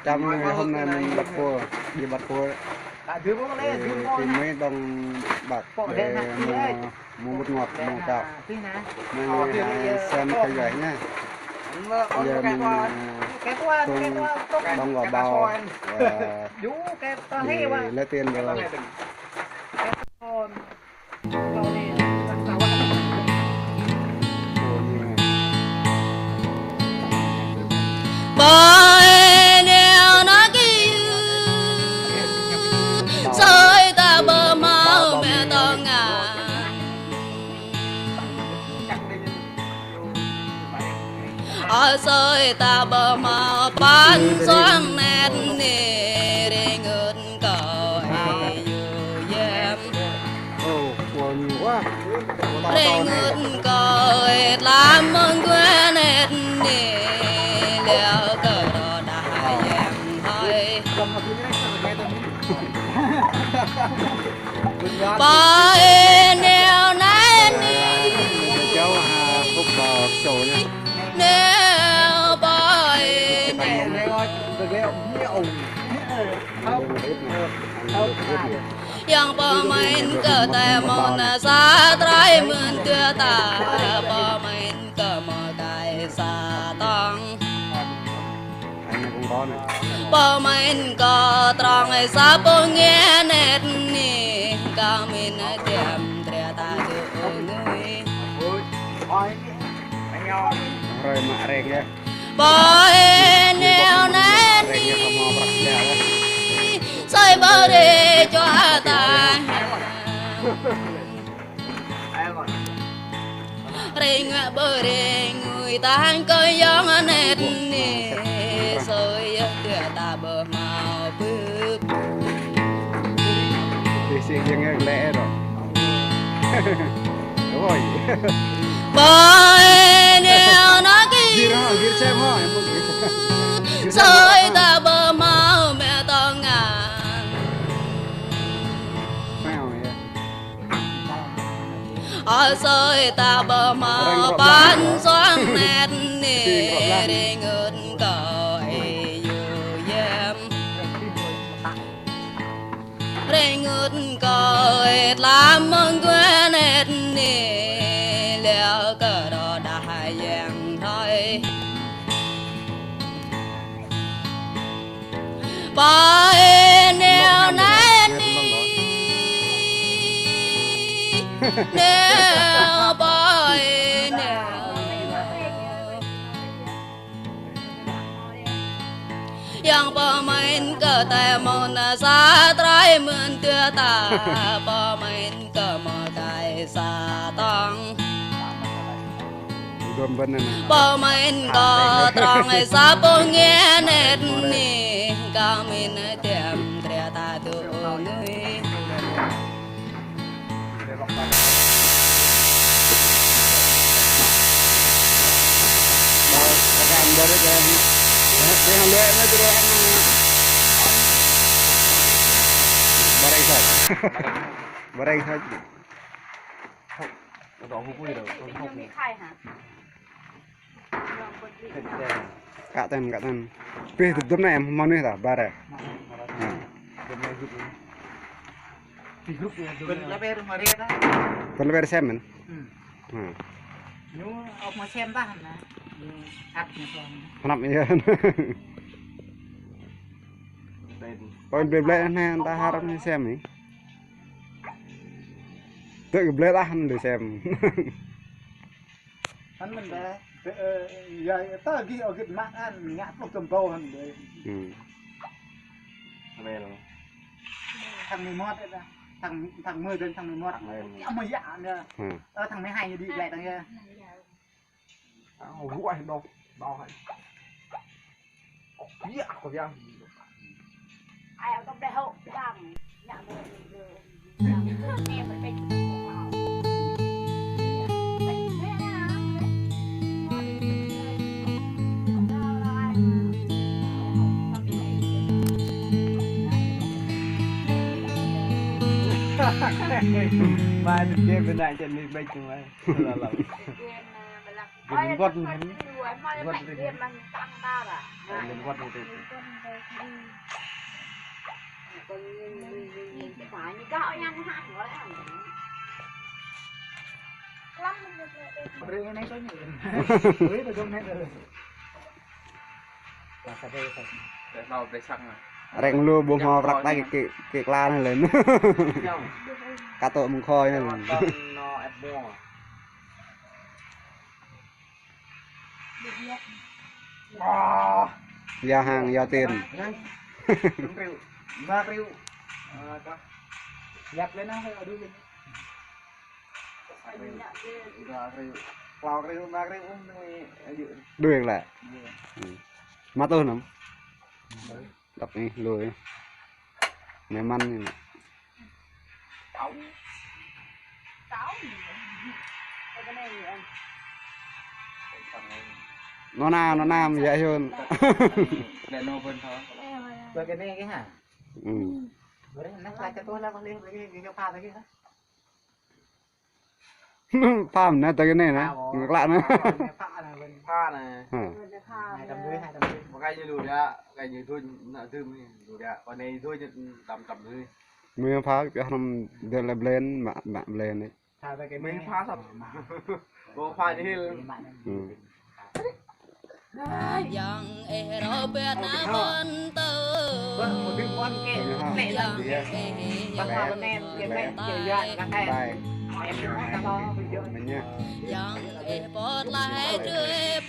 trong ngày hôm nay mình bắt cua đi bắt cua thì mấy đồng bạc để mua một ngọt mua cạo nên xem cái gãy nha. Giờ mình tung đồng vào bao và đi lấy tiền rồi. Bởi nếu nó kêu rơi ta bờ mau mẹ to ngà ở rơi ta bờ mau bán xoang nét nề để ngớt cầu hay dù em để ngớt cầu hết làm mong quên hết nề liệu cờ đỏ đại em thôi bởi nếu nãy đi Cháu hút vào sổ nha. nếu bởi yang pemain ketemon sa trai mươn tua ta pemain kemokai sa tong pemain ko trong ai sa po nghe nét ni kami na tiệm ternyata tu ngui Rồi mạ rèn nha. bởi nếu nét ni say bờ để cho ta rèn bờ để người ta coi gió nét ni rồi ta bờ màu bướp Thì xin nghe lẽ rồi. Đúng rồi. bởi nếu nó kia Ghi xem hả? rồi ta bờ màu mẹ to ngàn ở rồi ta bờ màu bán xoang nét nề để ngớt cầu dù em để ngớt cầu hết làm mong quên hết nề liệu cờ đỏ đại em thôi bởi nếu nãy đi nếu bởi nếu yang pemain ketemon sa trai mươn tua ta pemain kemokai sa tong pemain ko trong ai sa po nghe nét ni kami na tiệm ternyata tu ngui Barang thôi. Cạ tên. Vì thực tấm này em mong nữa là ba đây. Còn là xem mình. Nếu ông mà xem ta hẳn là ắt như vậy. Nằm như còn về lại này ta harap xem ấy. Tự về lại ăn để xem. Hắn mình đã giờ ta ghi ở cái mạng ăn ngã một cầm câu hẳn đấy. Thằng 11 đấy ra. Thằng 10 đến thằng 11 ông mà dạ nữa. Thằng 12 đi lại thằng kia. Rũa hay đâu hay dạ có gì ai ở trong đại hậu làm nhà người nghe phải bên mà kia bên này chân đi bên chúng ấy là Mình quất mình quất đi mình tăng ta à mình quất đi phải như cái nhanh hẳn rồi rừng này có nhiều mới tôi không thấy được là cà phê thôi để vào để xăng à rèn lua buông hoa đặt tay cái la này lên cá tội mùng khôi này nó ép mua giao hàng giao tiền rượu ba rượu dập lên nó hơi ở đuôi lên vào rượu ba rượu đuôi lại mắt tôi lắm đập đi lùi này măn này sáu cái này anh nó nam dễ hơn để nó vươn thôi rồi cái này cái hả ừ. rồi nó lại cho tôi là con lên cái pha đấy kia farm này tới cái này này ngược lại nữa pha này hai trăm rưỡi một cái như đủ đấy cái như thôi nợ tư đủ đấy còn này thôi tầm thôi mưa phá cái hôm giờ làm lên mà lên đấy mình pha sập bộ pha đi ừ. yang ero bet na con tơ một đứa con kia mẹ là yang bác hoa bên em cái mẹ kiểu dạng các em Đây, em đừng có to bây giờ mình nha yang e pot lai trươi